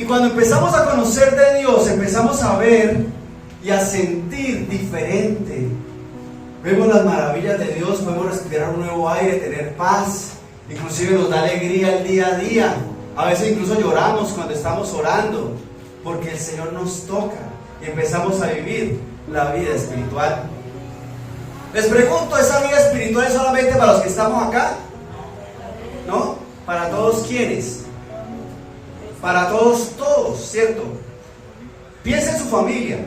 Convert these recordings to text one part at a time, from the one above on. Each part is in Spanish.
Y cuando empezamos a conocer de Dios, empezamos a ver y a sentir diferente. Vemos las maravillas de Dios, podemos respirar un nuevo aire, tener paz, inclusive nos da alegría el día a día. A veces incluso lloramos cuando estamos orando, porque el Señor nos toca y empezamos a vivir la vida espiritual. Les pregunto, ¿esa vida espiritual es solamente para los que estamos acá? ¿No? ¿Para todos quiénes? Para todos, ¿cierto? Piensa en su familia,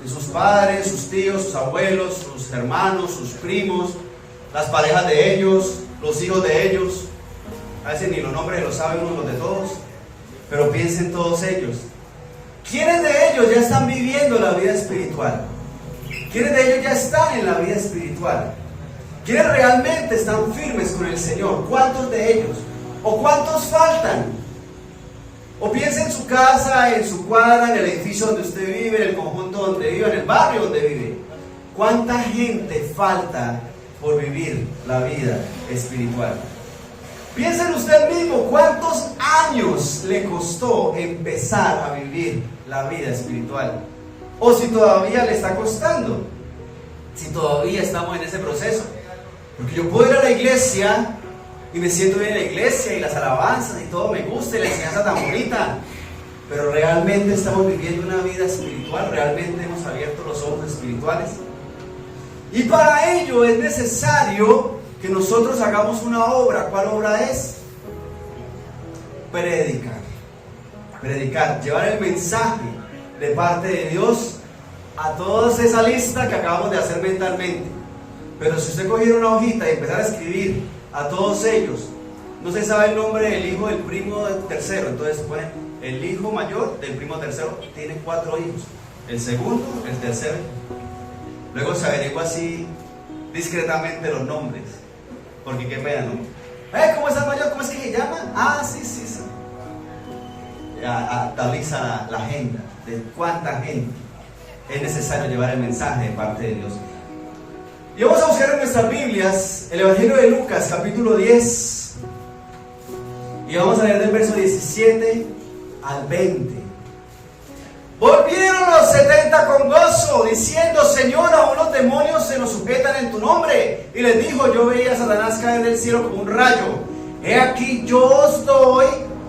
en sus padres, sus tíos, sus abuelos, sus hermanos, sus primos, las parejas de ellos, los hijos de ellos. A veces ni los nombres los saben uno de todos, pero piensa en todos ellos. ¿Quiénes de ellos ya están viviendo la vida espiritual? ¿Quiénes de ellos ya están en la vida espiritual? ¿Quiénes realmente están firmes con el Señor? ¿Cuántos de ellos? ¿O cuántos faltan? O piensa en su casa, en su cuadra, en el edificio donde usted vive, en el conjunto donde vive, en el barrio donde vive. ¿Cuánta gente falta por vivir la vida espiritual? Piensa en usted mismo, ¿cuántos años le costó empezar a vivir la vida espiritual? O si todavía le está costando, si todavía estamos en ese proceso. Porque yo puedo ir a la iglesia y me siento bien en la iglesia y las alabanzas y todo me gusta y la enseñanza tan bonita, pero realmente estamos viviendo una vida espiritual, realmente hemos abierto los ojos espirituales. Y para ello es necesario que nosotros hagamos una obra. ¿Cuál obra es? Predicar, llevar el mensaje de parte de Dios a toda esa lista que acabamos de hacer mentalmente. Pero si usted cogiera una hojita y empezara a escribir a todos ellos, no se sabe el nombre del hijo del primo del tercero, entonces se pone el hijo mayor del primo tercero, tiene 4 hijos, el segundo, el tercero. Luego se averigua así discretamente los nombres, porque qué pena, ¿no? ¿Cómo es el mayor? ¿Cómo es que se llama? Ah, sí. Actualiza la agenda de cuánta gente es necesario llevar el mensaje de parte de Dios. Y vamos a buscar en nuestras Biblias el Evangelio de Lucas, capítulo 10. Y vamos a leer del verso 17 al 20. Volvieron los 70 con gozo, diciendo: Señor, aún los demonios se nos sujetan en tu nombre. Y les dijo: yo veía a Satanás caer del cielo como un rayo. He aquí, yo os doy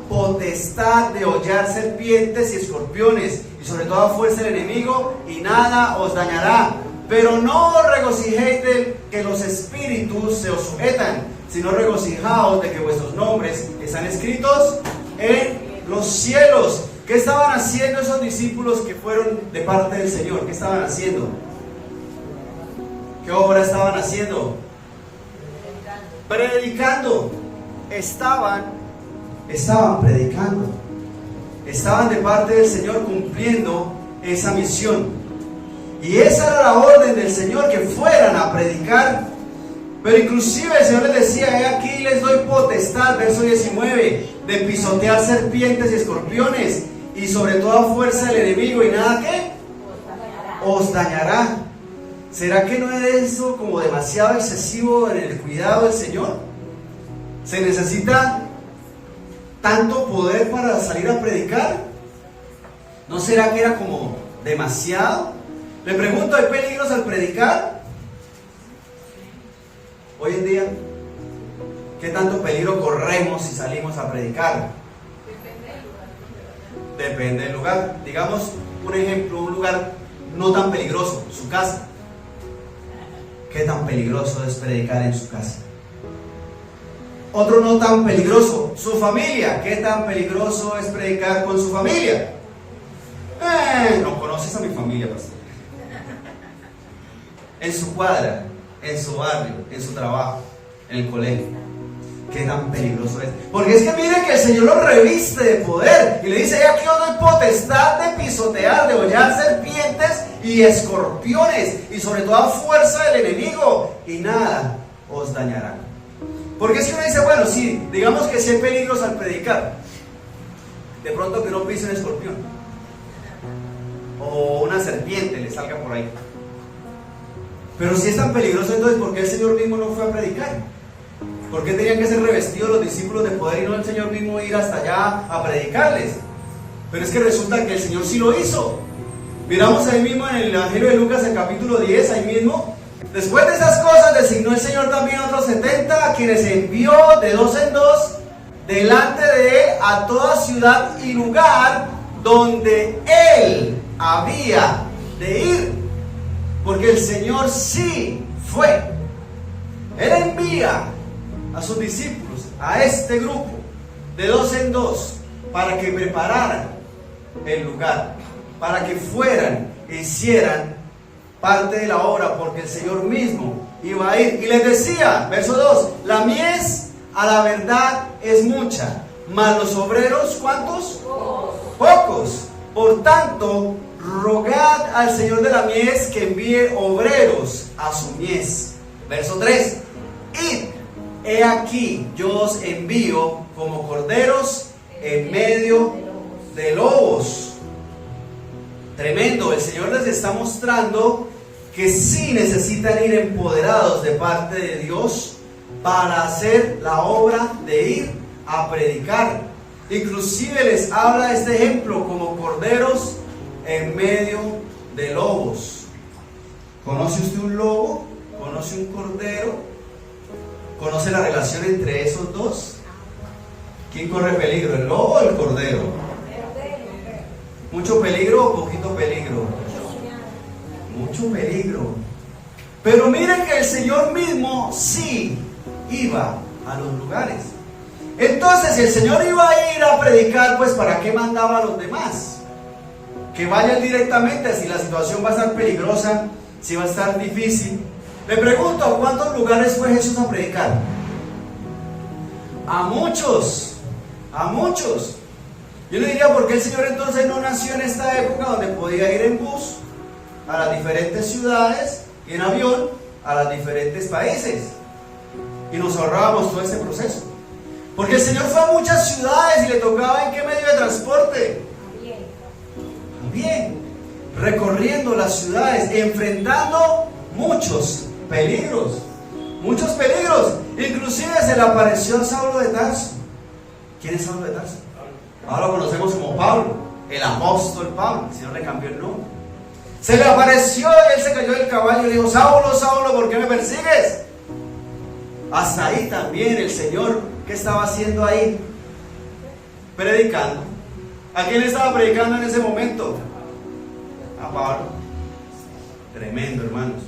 potestad de hollar serpientes y escorpiones, y sobre toda fuerza del enemigo, y nada os dañará. Pero no os regocijéis de que los espíritus se os sujetan, sino regocijaos de que vuestros nombres están escritos en los cielos. ¿Qué estaban haciendo esos discípulos que fueron de parte del Señor? ¿Qué estaban haciendo? ¿Qué obra estaban haciendo? Predicando. Estaban predicando. Estaban de parte del Señor cumpliendo esa misión. Y esa era la orden del Señor, que fueran a predicar. Pero inclusive el Señor les decía: he aquí les doy potestad, verso 19, de pisotear serpientes y escorpiones, y sobre toda fuerza del enemigo, y nada que os dañará. ¿Será que no es eso como demasiado excesivo en el cuidado del Señor? ¿Se necesita tanto poder para salir a predicar? ¿No será que era como demasiado? Le pregunto, ¿hay peligros al predicar? Hoy en día, ¿qué tanto peligro corremos si salimos a predicar? Depende del lugar. Digamos, un ejemplo, un lugar no tan peligroso, su casa. ¿Qué tan peligroso es predicar en su casa? Otro no tan peligroso, su familia. ¿Qué tan peligroso es predicar con su familia? No conoces a mi familia, pastor. En su cuadra, en su barrio, en su trabajo, en el colegio. ¿Qué tan peligroso es? Porque es que mire que el Señor lo reviste de poder y le dice: aquí os doy potestad de pisotear, de hollar serpientes y escorpiones, y sobre toda fuerza del enemigo, y nada os dañará. Porque es que uno dice: bueno, sí, digamos que sí hay peligros al predicar. De pronto que no pise un escorpión o una serpiente le salga por ahí. Pero si es tan peligroso, entonces ¿por qué el Señor mismo no fue a predicar? ¿Por qué tenían que ser revestidos los discípulos de poder y no el Señor mismo ir hasta allá a predicarles? Pero es que resulta que el Señor sí lo hizo. Miramos ahí mismo en el Evangelio de Lucas, el capítulo 10, ahí mismo. Después de esas cosas designó el Señor también a otros 70, a quienes envió de 2 en 2 delante de él a toda ciudad y lugar donde él había de ir. Porque el Señor sí fue. Él envía a sus discípulos, a este grupo, de 2 en 2, para que prepararan el lugar, para que fueran e hicieran parte de la obra, porque el Señor mismo iba a ir. Y les decía, verso 2, la mies a la verdad es mucha, mas los obreros, ¿cuántos? Pocos. Por tanto, rogad al Señor de la mies que envíe obreros a su mies. Verso 3, id, he aquí, yo os envío como corderos en medio de lobos. Tremendo, el Señor les está mostrando que sí necesitan ir empoderados de parte de Dios para hacer la obra de ir a predicar. Inclusive les habla este ejemplo como corderos en medio de lobos. ¿Conoce usted un lobo? ¿Conoce un cordero? ¿Conoce la relación entre esos dos? ¿Quién corre peligro, el lobo o el cordero? ¿Mucho peligro o poquito peligro? Mucho peligro. Pero miren que el Señor mismo sí iba a los lugares. Entonces, si el Señor iba a ir a predicar, pues ¿para qué mandaba a los demás? Que vayan directamente, si la situación va a estar peligrosa, si va a estar difícil. Le pregunto, ¿a cuántos lugares fue Jesús a predicar? A muchos, a muchos. Yo le diría, ¿por qué el Señor entonces no nació en esta época donde podía ir en bus a las diferentes ciudades y en avión a los diferentes países? Y nos ahorrábamos todo ese proceso. Porque el Señor fue a muchas ciudades y le tocaba en qué medio de transporte. También recorriendo las ciudades, enfrentando muchos peligros. Muchos peligros. Inclusive se le apareció a Saulo de Tarso. ¿Quién es Saulo de Tarso? Ahora lo conocemos como Pablo, el apóstol Pablo. El Señor le cambió el nombre. Se le apareció y él se cayó del caballo y le dijo: Saulo, Saulo, ¿por qué me persigues? Hasta ahí también el Señor, ¿qué estaba haciendo ahí? Predicando. ¿A quién estaba predicando en ese momento? A Pablo. Tremendo, hermanos.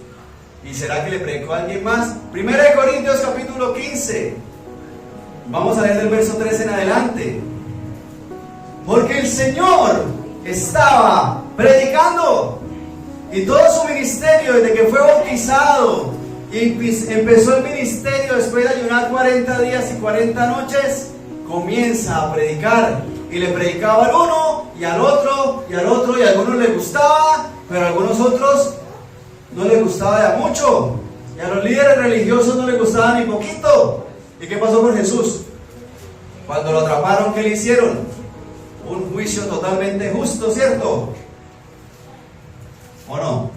¿Y será que le predicó a alguien más? 1 Corintios capítulo 15. Vamos a leer del verso 3 en adelante. Porque el Señor estaba predicando. Y todo su ministerio, desde que fue bautizado y empezó el ministerio después de ayunar 40 días y 40 noches, comienza a predicar. Y le predicaba al uno y al otro y al otro, y a algunos les gustaba, pero a algunos otros no les gustaba ya mucho. Y a los líderes religiosos no les gustaba ni poquito. ¿Y qué pasó con Jesús? Cuando lo atraparon, ¿qué le hicieron? Un juicio totalmente justo, ¿cierto? ¿O no?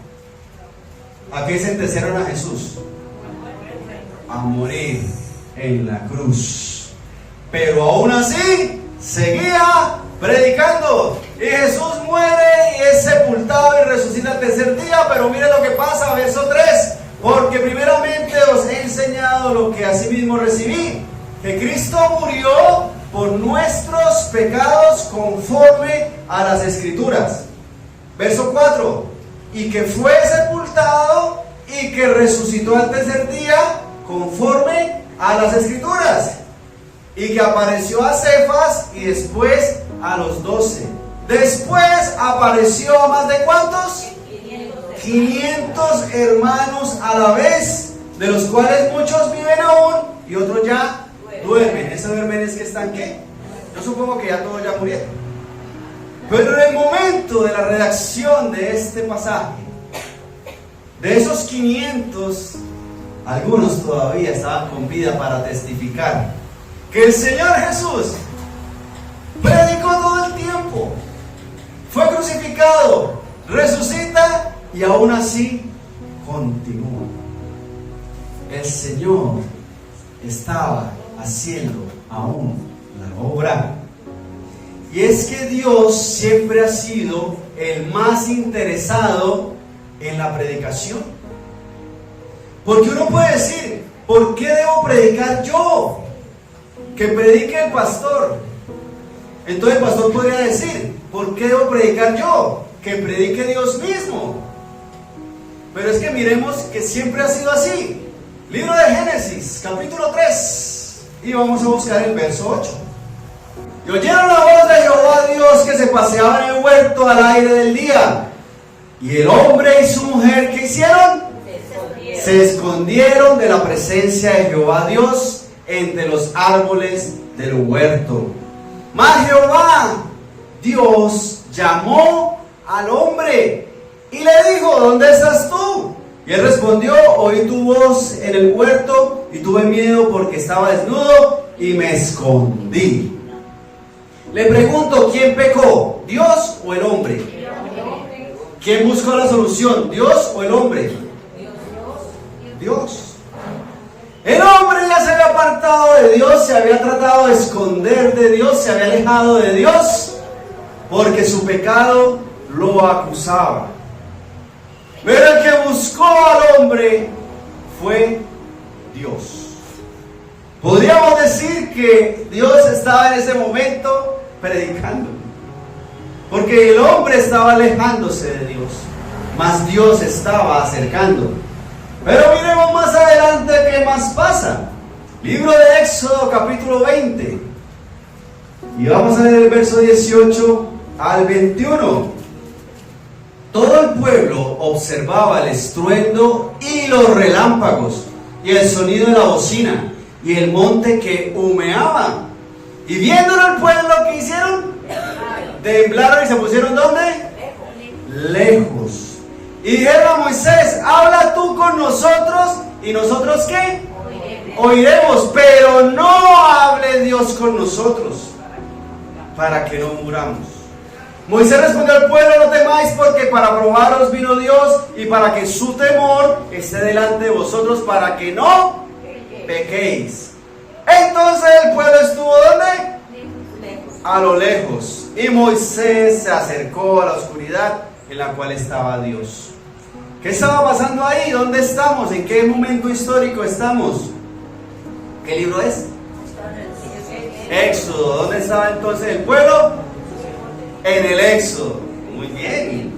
¿A qué sentenciaron a Jesús? A morir en la cruz. Pero aún así seguía predicando. Y Jesús muere y es sepultado y resucita el tercer día. Pero mire lo que pasa, verso 3. Porque primeramente os he enseñado lo que asimismo recibí, que Cristo murió por nuestros pecados conforme a las Escrituras. Verso 4. Y que fue sepultado y que resucitó al tercer día conforme a las Escrituras. Y que apareció a Cefas y después a los 12. Después apareció a más de ¿cuántos? 500 hermanos a la vez, de los cuales muchos viven aún y otros ya duermen. ¿Esos duermen es que están qué? Yo supongo que ya todos ya murieron. Pero en el momento de la redacción de este pasaje, de esos 500, algunos todavía estaban con vida para testificar que el Señor Jesús predicó todo el tiempo, fue crucificado, resucita y aún así continúa. El Señor estaba haciendo aún la obra. Y es que Dios siempre ha sido el más interesado en la predicación. Porque uno puede decir, ¿por qué debo predicar yo? Que predique el pastor. Entonces el pastor podría decir, ¿por qué debo predicar yo? Que predique Dios mismo. Pero es que miremos que siempre ha sido así. Libro de Génesis, capítulo 3. Y vamos a buscar el verso 8. Y oyeron la voz de Jehová Dios que se paseaba en el huerto al aire del día. Y el hombre y su mujer, ¿qué hicieron? Se escondieron de la presencia de Jehová Dios entre los árboles del huerto. Mas Jehová Dios llamó al hombre y le dijo, ¿dónde estás tú? Y él respondió, oí tu voz en el huerto y tuve miedo porque estaba desnudo y me escondí. Le pregunto, ¿quién pecó? ¿Dios o el hombre? ¿Quién buscó la solución? ¿Dios o el hombre? Dios. El hombre ya se había apartado de Dios, se había tratado de esconder de Dios, se había alejado de Dios, porque su pecado lo acusaba. Pero el que buscó al hombre fue Dios. Podríamos decir que Dios estaba en ese momento predicando, porque el hombre estaba alejándose de Dios, mas Dios estaba acercando. Pero miremos más adelante qué más pasa. Libro de Éxodo, capítulo 20. Y vamos a leer el verso 18 al 21. Todo el pueblo observaba el estruendo y los relámpagos, y el sonido de la bocina, y el monte que humeaba. Y viéndolo el pueblo, ¿qué hicieron? Temblaron y se pusieron ¿dónde? Lejos. Y dijeron a Moisés, habla tú con nosotros, ¿y nosotros qué? Oiremos, pero no hable Dios con nosotros, para que no muramos. Moisés respondió al pueblo, no temáis, porque para probaros vino Dios, y para que su temor esté delante de vosotros, para que no pequéis. Entonces el pueblo estuvo ¿dónde? A lo lejos. Y Moisés se acercó a la oscuridad en la cual estaba Dios. ¿Qué estaba pasando ahí? ¿Dónde estamos? ¿En qué momento histórico estamos? ¿Qué libro es? Éxodo. ¿Dónde estaba entonces el pueblo? En el Éxodo. Muy bien.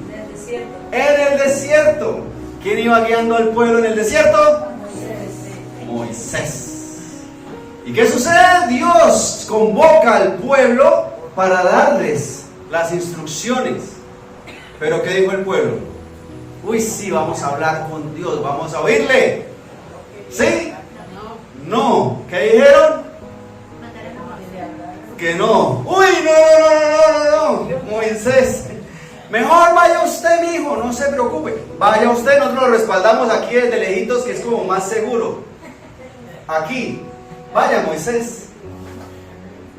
En el desierto. ¿Quién iba guiando al pueblo en el desierto? Moisés. ¿Y qué sucede? Dios convoca al pueblo para darles las instrucciones. ¿Pero qué dijo el pueblo? Uy, sí, vamos a hablar con Dios, vamos a oírle. ¿Sí? No. ¿Qué dijeron? Que no. Uy, no. Moisés, mejor vaya usted, mi hijo, no se preocupe. Vaya usted, nosotros lo respaldamos aquí desde lejitos, que es como más seguro. Aquí. Vaya, Moisés.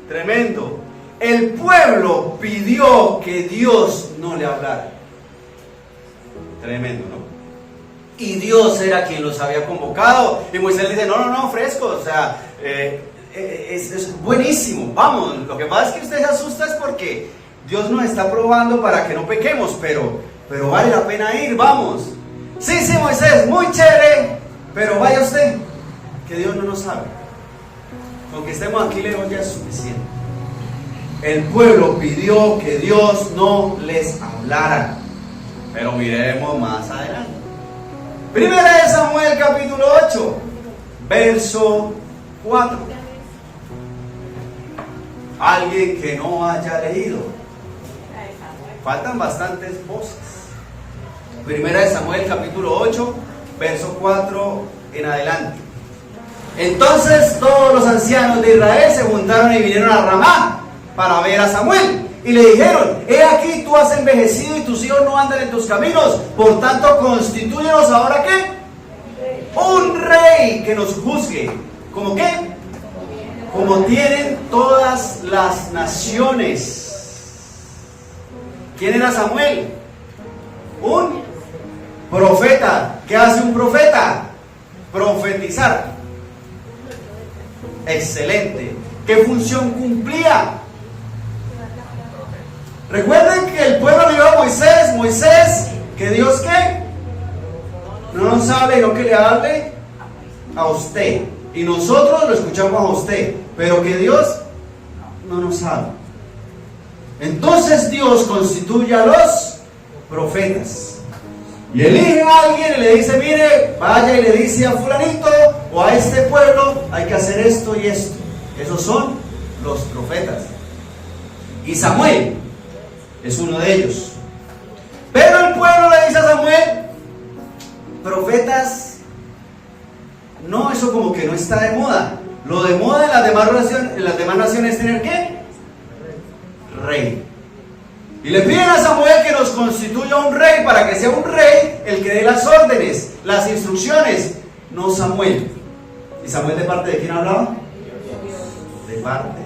Tremendo. El pueblo pidió que Dios no le hablara. Tremendo, ¿no? Y Dios era quien los había convocado. Y Moisés le dice, no, fresco, o sea, es buenísimo, vamos. Lo que pasa es que usted se asusta es porque Dios nos está probando para que no pequemos, pero vale la pena ir, vamos. Sí, Moisés, muy chévere, pero vaya usted, que Dios no nos sabe. Con que estemos aquí lejos ya es suficiente. El pueblo pidió que Dios no les hablara. Pero miremos más adelante. Primera de Samuel, capítulo 8, verso 4. Alguien que no haya leído. Faltan bastantes voces. Primera de Samuel, capítulo 8, verso 4 en adelante. Entonces todos los ancianos de Israel se juntaron y vinieron a Ramá para ver a Samuel. Y le dijeron, he aquí tú has envejecido y tus hijos no andan en tus caminos. Por tanto, constitúyenos ahora ¿qué? Un rey que nos juzgue. ¿Cómo qué? Como tienen todas las naciones. ¿Quién era Samuel? Un profeta. ¿Qué hace un profeta? Profetizar. Excelente. ¿Qué función cumplía? Recuerden que el pueblo le dijo a Moisés, Moisés, que Dios ¿qué? No nos hable, sino que le hable a usted. Y nosotros lo escuchamos a usted, pero que Dios no nos hable. Entonces Dios constituye a los profetas. Y elige a alguien y le dice, mire, vaya y le dice a fulanito o a este pueblo, hay que hacer esto y esto. Esos son los profetas. Y Samuel es uno de ellos. Pero el pueblo le dice a Samuel, profetas, no, eso como que no está de moda. Lo de moda en las demás naciones es tener ¿qué? Rey. Y le piden a Samuel que nos constituya un rey, para que sea un rey el que dé las órdenes, las instrucciones, no Samuel. ¿Y Samuel de parte de quién hablaba? De parte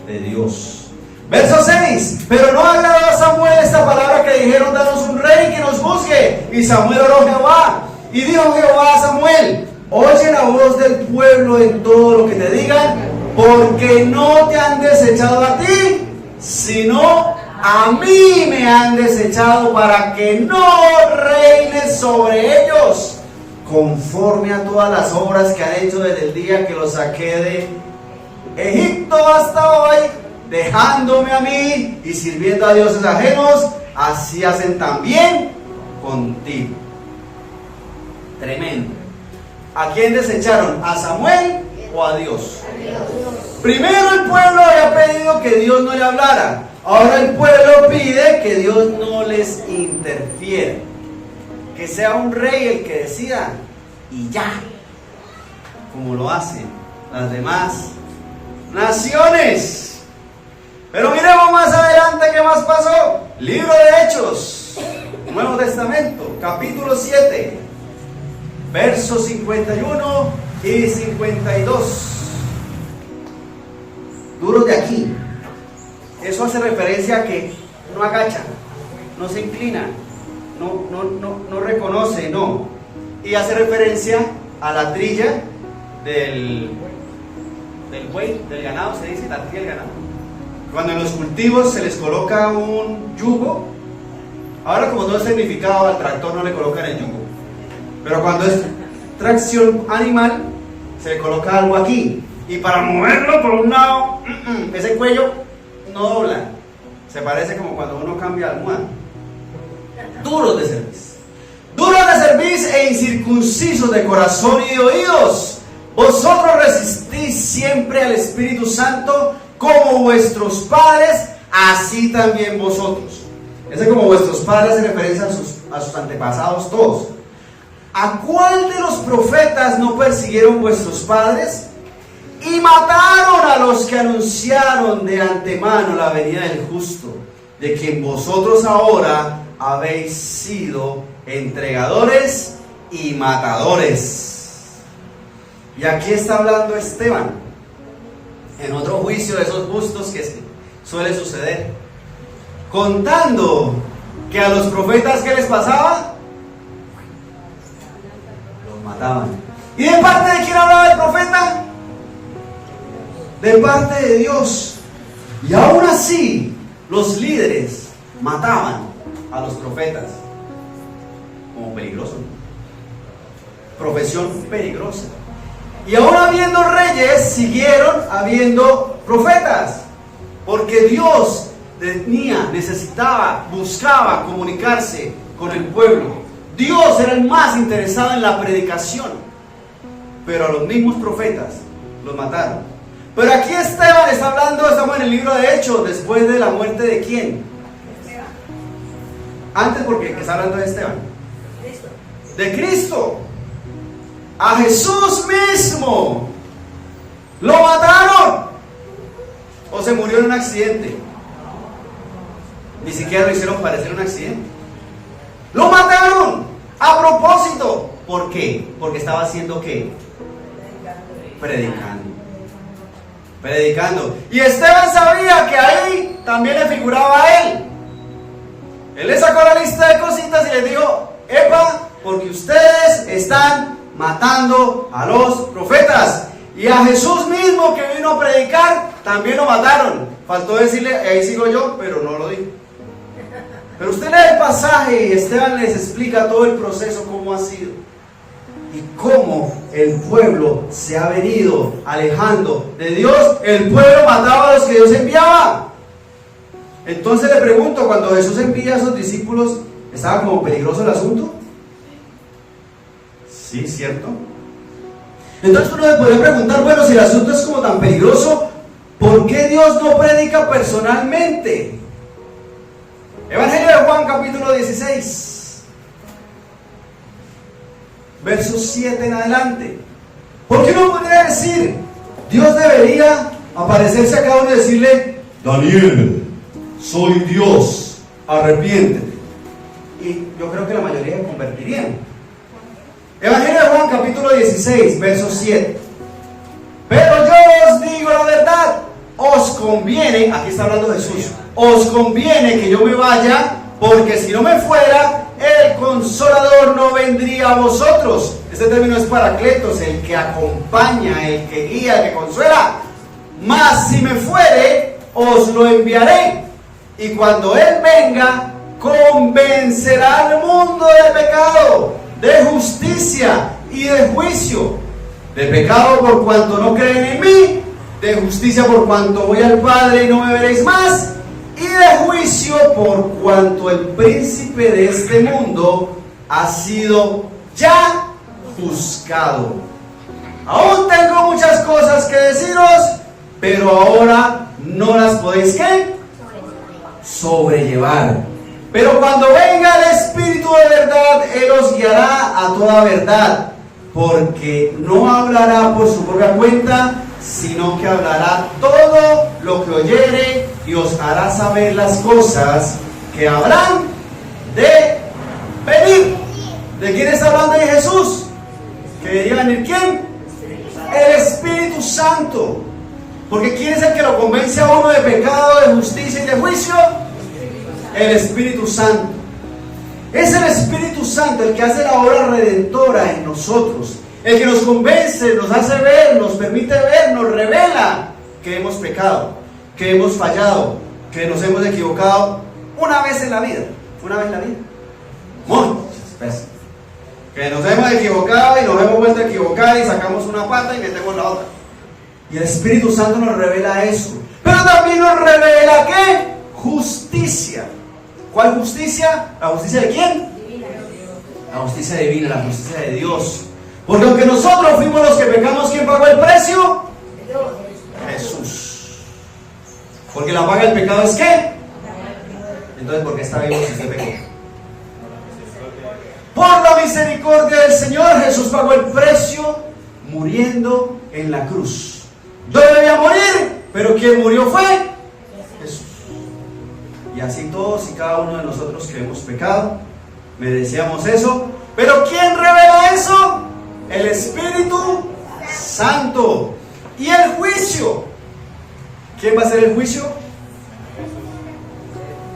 de Dios. Verso 6. Pero no agradó a Samuel esta palabra que dijeron, danos un rey que nos juzgue. Y Samuel oró a Jehová. Y dijo Jehová a Samuel, oye la voz del pueblo en todo lo que te digan, porque no te han desechado a ti, sino a mí me han desechado, para que no reines sobre ellos, conforme a todas las obras que han hecho desde el día que los saqué de Egipto hasta hoy, dejándome a mí y sirviendo a dioses ajenos, así hacen también contigo. Tremendo. ¿A quién desecharon? ¿A Samuel o a Dios? Primero el pueblo había pedido que Dios no le hablara. Ahora el pueblo pide que Dios no les interfiera. Que sea un rey el que decida y ya. Como lo hacen las demás naciones. Pero miremos más adelante qué más pasó. Libro de Hechos, Nuevo Testamento, capítulo 7, versos 51 y 52. Duros de aquí. Eso hace referencia a que no agachan, no se inclinan, no reconoce, no. Y hace referencia a la trilla del buey, del ganado, se dice, la trilla del ganado. Cuando en los cultivos se les coloca un yugo, ahora como todo es tecnificado, al tractor no le colocan el yugo. Pero cuando es tracción animal, se le coloca algo aquí. Y para moverlo por un lado, ese cuello no dobla. Se parece como cuando uno cambia almohada. Duros de cerviz. Duros de cerviz e incircuncisos de corazón y de oídos. Vosotros resistís siempre al Espíritu Santo como vuestros padres, así también vosotros. Ese como vuestros padres hace referencia a sus antepasados todos. ¿A cuál de los profetas no persiguieron vuestros padres? Y mataron a los que anunciaron de antemano la venida del justo, de quien vosotros ahora habéis sido entregadores y matadores. Y aquí está hablando Esteban, en otro juicio de esos justos que suele suceder, contando que a los profetas ¿qué les pasaba? Los mataban. ¿Y de parte de quién hablaba el profeta? De parte de Dios. Y aún así los líderes mataban a los profetas. Como peligroso, profesión peligrosa. Y aún habiendo reyes, siguieron habiendo profetas, porque Dios necesitaba, buscaba comunicarse con el pueblo. Dios era el más interesado en la predicación, pero a los mismos profetas los mataron. Pero aquí Esteban está hablando, estamos en el libro de Hechos, después de la muerte de ¿quién? Esteban. Antes, porque está hablando de Esteban. Cristo. De Cristo. A Jesús mismo. Lo mataron. O se murió en un accidente. Ni siquiera lo hicieron parecer un accidente. Lo mataron a propósito. ¿Por qué? Porque estaba haciendo ¿qué? Predicando. Y Esteban sabía que ahí también le figuraba a él. Él le sacó la lista de cositas y le dijo: epa, porque ustedes están matando a los profetas. Y a Jesús mismo, que vino a predicar, también lo mataron. Faltó decirle: ahí sigo yo, pero no lo dijo. Pero usted lee el pasaje y Esteban les explica todo el proceso, cómo ha sido. Y cómo el pueblo se ha venido alejando de Dios. El pueblo mataba a los que Dios enviaba. Entonces le pregunto, cuando Jesús envía a sus discípulos, ¿estaba como peligroso el asunto? Sí, ¿cierto? Entonces uno se podría preguntar, bueno, si el asunto es como tan peligroso, ¿por qué Dios no predica personalmente? Evangelio de Juan, capítulo 16, versos 7 en adelante. ¿Por qué uno podría decir, Dios debería aparecerse a cada uno y decirle, Daniel, soy Dios, arrepiéntete? Y yo creo que la mayoría se convertirían. Evangelio de Juan, capítulo 16, verso 7. Pero yo os digo la verdad, os conviene, aquí está hablando Jesús, os conviene que yo me vaya, porque si no me fuera, el Consolador no vendría a vosotros. Este término es paracletos, el que acompaña, el que guía, el que consuela. Mas si me fuere, os lo enviaré. Y cuando Él venga, convencerá al mundo de pecado, de justicia y de juicio. De pecado por cuanto no creen en mí, de justicia por cuanto voy al Padre y no me veréis más, y de juicio por cuanto el príncipe de este mundo ha sido ya juzgado. Aún tengo muchas cosas que deciros, pero ahora no las podéis ¿qué? Sobrellevar. Pero cuando venga el Espíritu de verdad, Él os guiará a toda verdad, porque no hablará por su propia cuenta, sino que hablará todo lo que oyere y os hará saber las cosas que habrán de venir. ¿De quién está hablando ahí Jesús? ¿Que debería venir quién? El Espíritu Santo. Porque ¿quién es el que lo convence a uno de pecado, de justicia y de juicio? El Espíritu Santo. Es el Espíritu Santo el que hace la obra redentora en nosotros, el que nos convence, nos hace ver, nos permite ver, nos revela que hemos pecado, que hemos fallado, que nos hemos equivocado una vez en la vida, muchas veces, que nos hemos equivocado y nos hemos vuelto a equivocar y sacamos una pata y metemos la otra. Y el Espíritu Santo nos revela eso, pero también nos revela ¿qué? Justicia. ¿Cuál justicia? ¿La justicia de quién? Divina. La justicia divina, la justicia de Dios. Porque aunque nosotros fuimos los que pecamos, ¿quién pagó el precio? Dios. Jesús. Porque la paga del pecado es ¿qué? Entonces, ¿por qué está vivo si usted pecó? Por la misericordia del Señor, Jesús pagó el precio muriendo en la cruz. Yo debía morir, pero quien murió fue Jesús. Y así todos y cada uno de nosotros que hemos pecado, merecíamos eso. Pero ¿quién revela eso? El Espíritu Santo. Y el juicio. ¿Quién va a hacer el juicio?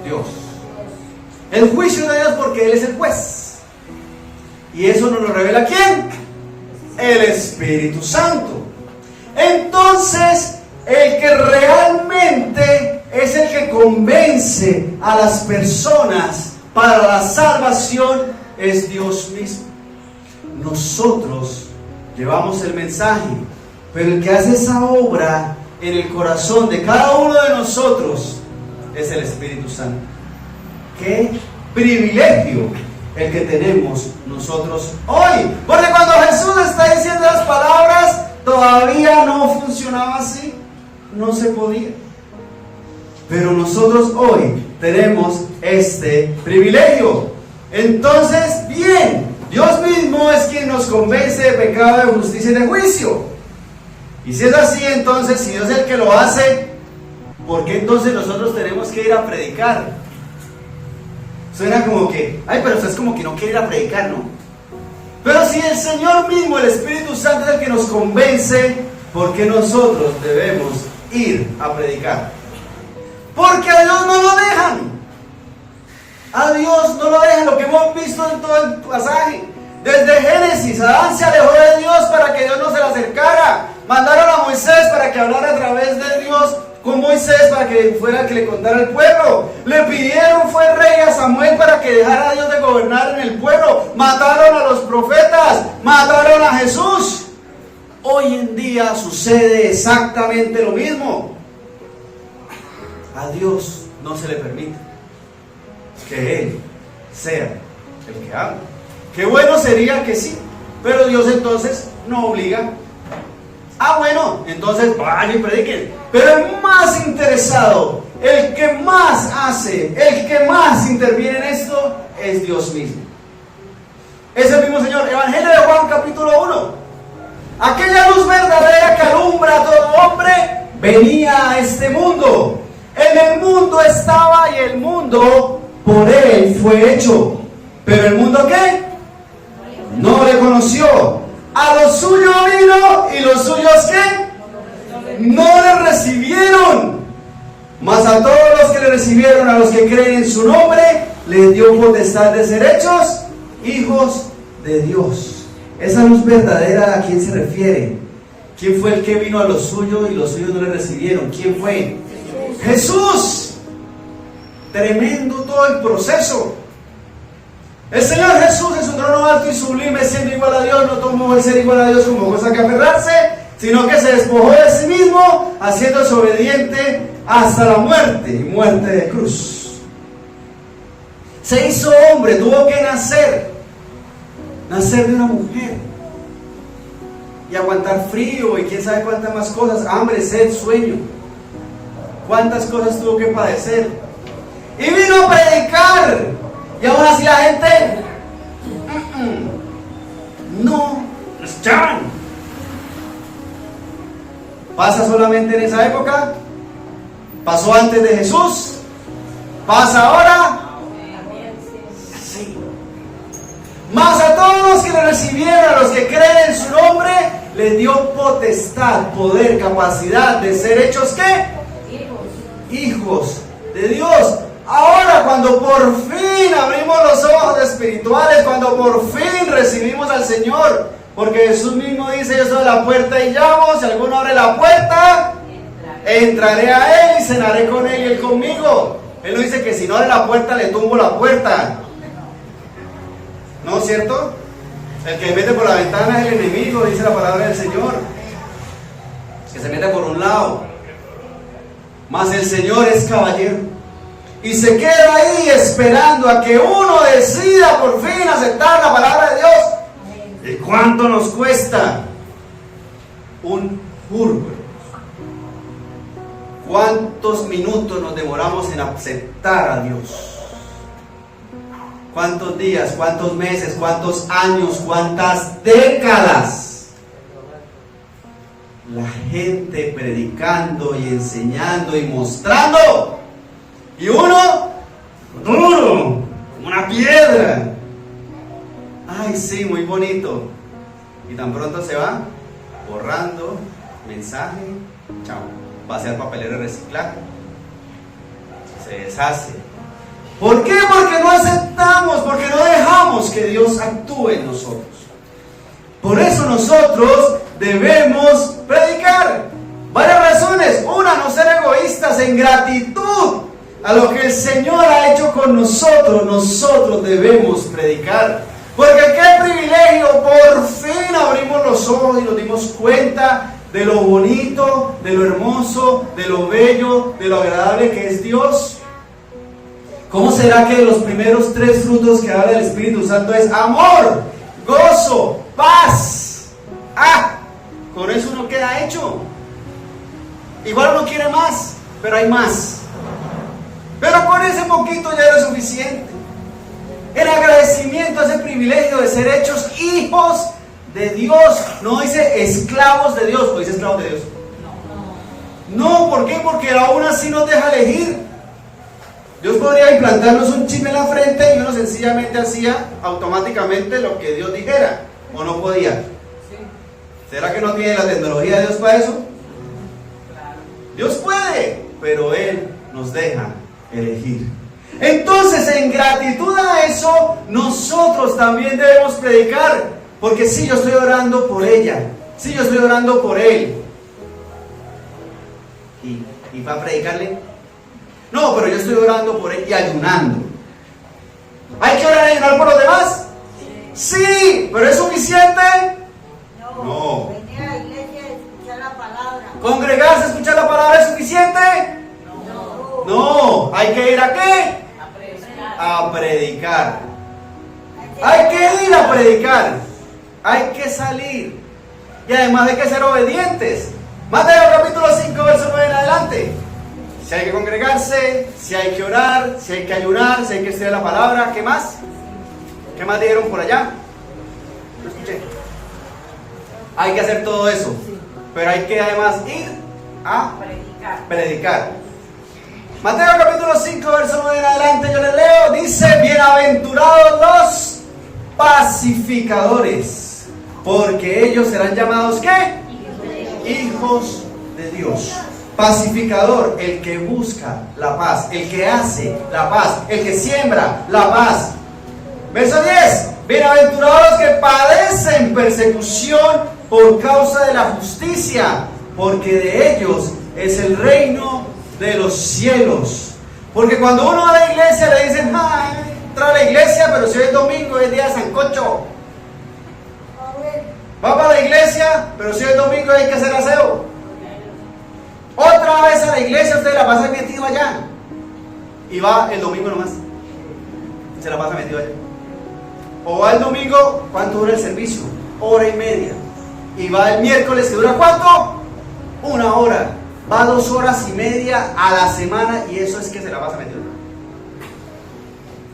Dios. El juicio de Dios porque Él es el juez. Y eso nos lo revela ¿quién? El Espíritu Santo. Entonces, el que realmente es el que convence a las personas para la salvación es Dios mismo. Nosotros llevamos el mensaje, pero el que hace esa obra en el corazón de cada uno de nosotros es el Espíritu Santo. ¡Qué privilegio el que tenemos nosotros hoy! Porque cuando Jesús está diciendo las palabras, todavía no funcionaba así, no se podía. Pero nosotros hoy tenemos este privilegio. Entonces, bien, Dios mismo es quien nos convence de pecado, de justicia y de juicio. Y si es así, entonces, si Dios es el que lo hace, ¿por qué entonces nosotros tenemos que ir a predicar? Suena como que, ay, pero usted es como que no quiere ir a predicar, ¿no? Pero si el Señor mismo, el Espíritu Santo es el que nos convence, ¿por qué nosotros debemos ir a predicar? Porque a Dios no lo dejan. A Dios no lo dejan, lo que hemos visto en todo el pasaje. Desde Génesis, Adán se alejó de Dios para que Dios no se le acercara. Mandaron a Moisés para que hablara a través de Dios con Moisés para que fuera que le contara al pueblo. Le pidieron, fue rey a Samuel para que dejara a Dios de gobernar en el pueblo. Mataron a los profetas, mataron a Jesús. Hoy en día sucede exactamente lo mismo. A Dios no se le permite que Él sea el que habla. Qué bueno sería que sí, pero Dios entonces no obliga. Bueno, entonces vayan y prediquen. Pero el más interesado, el que más hace, el que más interviene en esto, es Dios mismo. Es el mismo Señor. Evangelio de Juan, capítulo 1. Aquella luz verdadera que alumbra a todo hombre venía a este mundo. En el mundo estaba y el mundo por Él fue hecho. Pero el mundo ¿qué? No le conoció. A los suyos vino y los suyos ¿qué? No le recibieron. Mas a todos los que le recibieron, a los que creen en su nombre, les dio potestad de ser hechos hijos de Dios. Esa luz verdadera, ¿a quién se refiere? ¿Quién fue el que vino a los suyos y los suyos no le recibieron? ¿Quién fue? Jesús. Tremendo todo el proceso. El Señor Jesús en su trono alto y sublime, siendo igual a Dios, no tomó el ser igual a Dios como cosa que aferrarse, sino que se despojó de sí mismo, haciéndose obediente hasta la muerte, y muerte de cruz. Se hizo hombre, tuvo que nacer de una mujer, y aguantar frío, y quién sabe cuántas más cosas, hambre, sed, sueño. Cuántas cosas tuvo que padecer. Y vino a predicar. Y aún así la gente no lo escuchaban. ¿Pasa solamente en esa época? ¿Pasó antes de Jesús? ¿Pasa ahora? Sí. Mas a todos los que le recibieron, a los que creen en su nombre, les dio potestad, poder, capacidad de ser hechos ¿qué? Hijos de Dios. Ahora, cuando por fin abrimos los ojos espirituales, cuando por fin recibimos al Señor, porque Jesús mismo dice: yo soy la puerta y llamo, si alguno abre la puerta, entraré a Él y cenaré con Él y Él conmigo. Él no dice que si no abre la puerta, le tumbo la puerta. ¿No es cierto? El que mete por la ventana es el enemigo, dice la palabra del Señor. Que se mete por un lado. Mas el Señor es caballero. Y se queda ahí esperando a que uno decida por fin aceptar la palabra de Dios. ¿Y cuánto nos cuesta? Un jurgo. ¿Cuántos minutos nos demoramos en aceptar a Dios? ¿Cuántos días? ¿Cuántos meses? ¿Cuántos años? ¿Cuántas décadas? La gente predicando y enseñando y mostrando. Y uno, duro, como una piedra. Ay, sí, muy bonito. Y tan pronto se va, borrando, mensaje, chao. Va a ser papelero de reciclaje. Se deshace. ¿Por qué? Porque no aceptamos, porque no dejamos que Dios actúe en nosotros. Por eso nosotros debemos predicar. Varias razones. Una, no ser egoístas, en gratitud a lo que el Señor ha hecho con nosotros, nosotros debemos predicar. Porque qué privilegio, por fin abrimos los ojos y nos dimos cuenta de lo bonito, de lo hermoso, de lo bello, de lo agradable que es Dios. ¿Cómo será que los primeros 3 frutos que habla el Espíritu Santo es amor, gozo, paz? Con eso uno queda hecho. Igual uno quiere más, pero hay más. Pero con ese poquito ya era suficiente. El agradecimiento a ese privilegio de ser hechos hijos de Dios. No dice esclavos de Dios, o dice esclavos de Dios. No, ¿por qué? Porque aún así nos deja elegir. Dios podría implantarnos un chip en la frente y uno sencillamente hacía automáticamente lo que Dios dijera. ¿O no podía? ¿Será que no tiene la tecnología de Dios para eso? Dios puede, pero Él nos deja elegir. Entonces, en gratitud a eso, nosotros también debemos predicar. Porque si yo estoy orando por ella, si yo estoy orando por él, y ¿Y para predicarle? No, pero yo estoy orando por él y ayunando. ¿Hay que orar y ayunar por los demás? Sí, pero ¿es suficiente? No. Venir a la iglesia y escuchar la palabra. ¿Congregarse a escuchar la palabra es suficiente? No. ¿Hay que ir a qué? A predicar. Hay que ir a predicar. Hay que salir. Y además hay que ser obedientes. Mateo capítulo 5, verso 9 en adelante. Si hay que congregarse, si hay que orar, si hay que ayunar, si hay que estudiar la palabra, ¿qué más? ¿Qué más dijeron por allá? No escuché. Hay que hacer todo eso. Pero hay que además ir a predicar. Mateo capítulo 5, verso 9 en adelante, yo les leo, dice: bienaventurados los pacificadores, porque ellos serán llamados ¿qué? Hijos de Dios. Pacificador, el que busca la paz, el que hace la paz, el que siembra la paz. Verso 10: bienaventurados los que padecen persecución por causa de la justicia, porque de ellos es el reino de los cielos. Porque cuando uno va a la iglesia le dicen: ay, entra a la iglesia, pero si hoy es domingo, es día de sancocho. Va para la iglesia, pero si hoy es domingo hay que hacer aseo. Otra vez a la iglesia, usted la pasa metido allá. Y va el domingo nomás. Se la pasa metido allá. O va el domingo, ¿cuánto dura el servicio? 1:30. Y va el miércoles, ¿que dura cuánto? 1 hora. Va 2 horas y media a la semana, y eso es que se la pasa metido.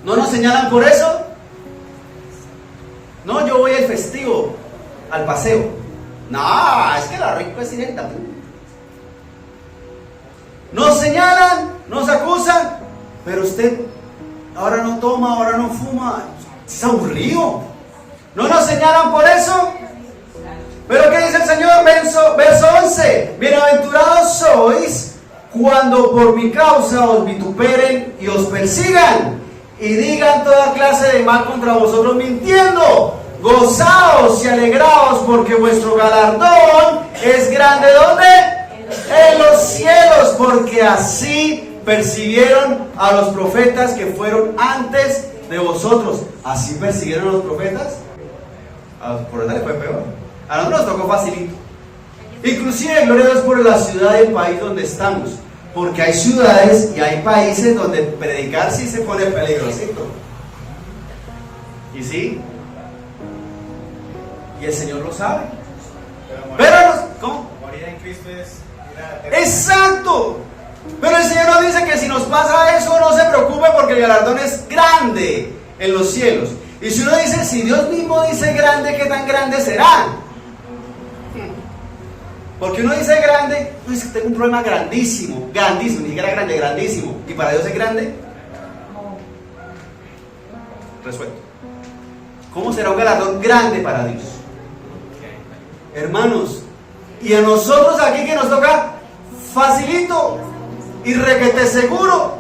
¿No nos señalan por eso? No, yo voy al festivo, al paseo. No, es que la rico es directa. Nos señalan, nos acusan, pero usted ahora no toma, ahora no fuma. Es aburrido. ¿No nos señalan por eso? Pero ¿qué dice el Señor? Verso 11: bienaventurados sois cuando por mi causa os vituperen y os persigan y digan toda clase de mal contra vosotros mintiendo. Gozaos y alegraos, porque vuestro galardón es grande. ¿Dónde? En los cielos, porque así persiguieron a los profetas que fueron antes de vosotros. ¿Así persiguieron a los profetas? A los profetas les fue peor. A nosotros nos tocó facilito. Inclusive, gloria a Dios por la ciudad y el país donde estamos, porque hay ciudades y hay países donde predicar sí se pone peligrosito. ¿Y sí? Y el Señor lo sabe. Pero ¿cómo? Morir en Cristo es... ¡Exacto! Pero el Señor nos dice que si nos pasa eso, no se preocupe, porque el galardón es grande en los cielos. Y si uno dice, si Dios mismo dice grande, ¿qué tan grande será? Porque uno dice grande, pues tengo un problema grandísimo, grandísimo, ni siquiera grande, grandísimo. ¿Y para Dios es grande? Resuelto. ¿Cómo será un galardón grande para Dios? Hermanos, y a nosotros aquí que nos toca facilito y requete seguro.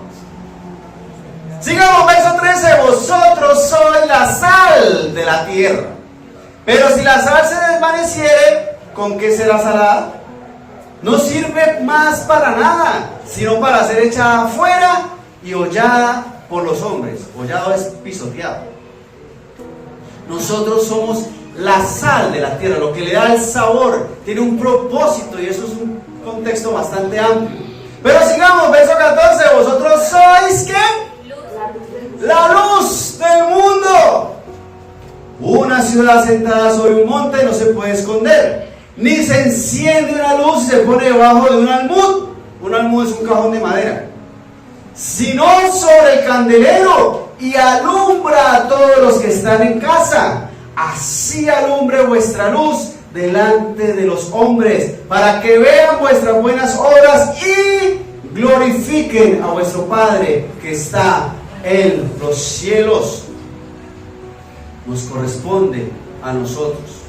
Sigamos, verso 13: vosotros sois la sal de la tierra. Pero si la sal se desvaneciere, ¿con qué será salada? No sirve más para nada, sino para ser echada afuera y hollada por los hombres. Hollado es pisoteado. Nosotros somos la sal de la tierra, lo que le da el sabor, tiene un propósito, y eso es un contexto bastante amplio. Pero sigamos, verso 14: vosotros sois ¿qué? La luz del mundo. Una ciudad sentada sobre un monte no se puede esconder, ni se enciende una luz y se pone debajo de un almud. Un almud es un cajón de madera, sino sobre el candelero, y alumbra a todos los que están en casa. Así alumbre vuestra luz delante de los hombres, para que vean vuestras buenas obras y glorifiquen a vuestro Padre que está en los cielos. Nos corresponde a nosotros,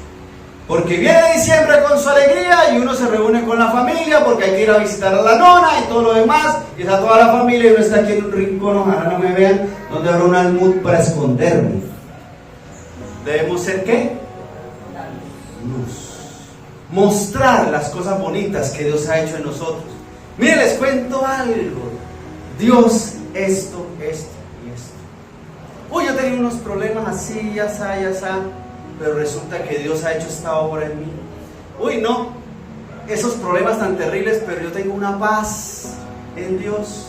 porque viene diciembre con su alegría y uno se reúne con la familia porque hay que ir a visitar a la nona y todo lo demás, y está toda la familia y uno está aquí en un rincón, ojalá no me vean, donde habrá un almud para esconderme. Debemos ser ¿qué? Luz. Mostrar las cosas bonitas que Dios ha hecho en nosotros. Mire, les cuento algo. Dios, esto y esto. Uy, yo tenía unos problemas así, ya está, pero resulta que Dios ha hecho esta obra en mí. Uy, no, esos problemas tan terribles, pero yo tengo una paz en Dios.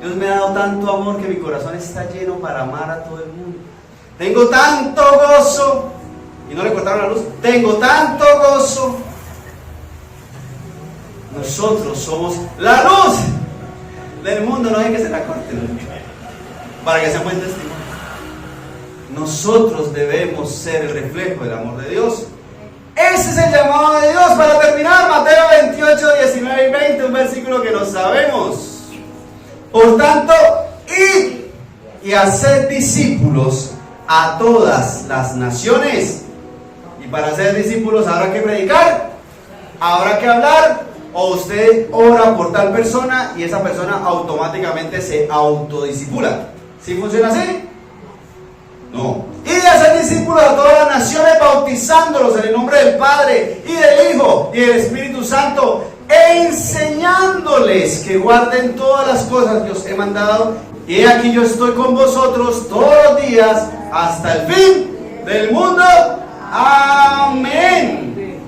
Dios me ha dado tanto amor que mi corazón está lleno para amar a todo el mundo. Tengo tanto gozo, y no le cortaron la luz, tengo tanto gozo. Nosotros somos la luz del mundo, no hay que se la corten, para que sea buen testimonio. Nosotros debemos ser el reflejo del amor de Dios. Ese es el llamado de Dios. Para terminar, Mateo 28, 19 y 20, un versículo que no sabemos. Por tanto, id y haced discípulos a todas las naciones. Y para ser discípulos habrá que predicar, habrá que hablar, o usted ora por tal persona y esa persona automáticamente se autodiscipula. ¿Sí funciona así? No. Y de hacer discípulos a todas las naciones, bautizándolos en el nombre del Padre y del Hijo y del Espíritu Santo, e enseñándoles que guarden todas las cosas que os he mandado. Y he aquí yo estoy con vosotros todos los días hasta el fin del mundo. Amén.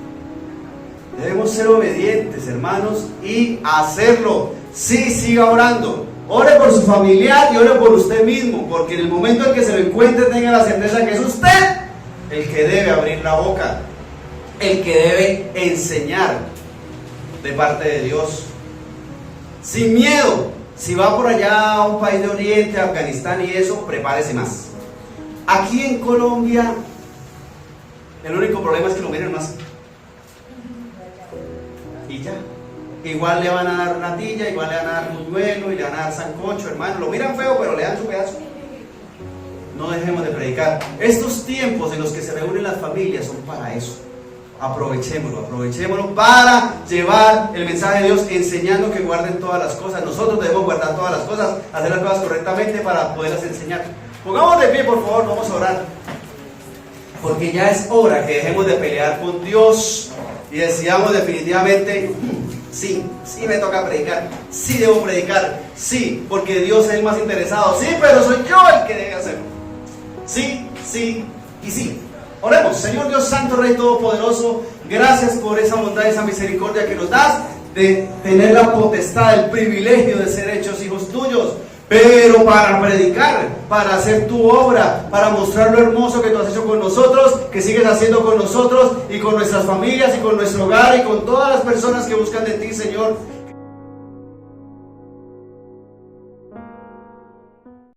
Debemos ser obedientes, hermanos, y hacerlo. Sí, siga orando. Ore por su familiar y ore por usted mismo, porque en el momento en que se lo encuentre tenga la certeza que es usted el que debe abrir la boca, el que debe enseñar de parte de Dios. Sin miedo. Si va por allá a un país de Oriente, Afganistán y eso, prepárese más. Aquí en Colombia, el único problema es que lo miren más. Y ya. Igual le van a dar natilla, igual le van a dar buñuelo y le van a dar sancocho, hermano. Lo miran feo, pero le dan su pedazo. No dejemos de predicar. Estos tiempos en los que se reúnen las familias son para eso. Aprovechémoslo para llevar el mensaje de Dios, enseñando que guarden todas las cosas. Nosotros debemos guardar todas las cosas, hacer las cosas correctamente para poderlas enseñar. Pongamos de pie, por favor, vamos a orar. Porque ya es hora que dejemos de pelear con Dios y decidamos definitivamente: sí me toca predicar, sí debo predicar, sí, porque Dios es el más interesado, sí, pero soy yo el que debe hacerlo. Sí y sí. Oremos. Señor Dios Santo, Rey Todopoderoso, gracias por esa bondad y esa misericordia que nos das de tener la potestad, el privilegio de ser hechos hijos tuyos, pero para predicar, para hacer tu obra, para mostrar lo hermoso que tú has hecho con nosotros, que sigues haciendo con nosotros y con nuestras familias y con nuestro hogar y con todas las personas que buscan de ti, Señor.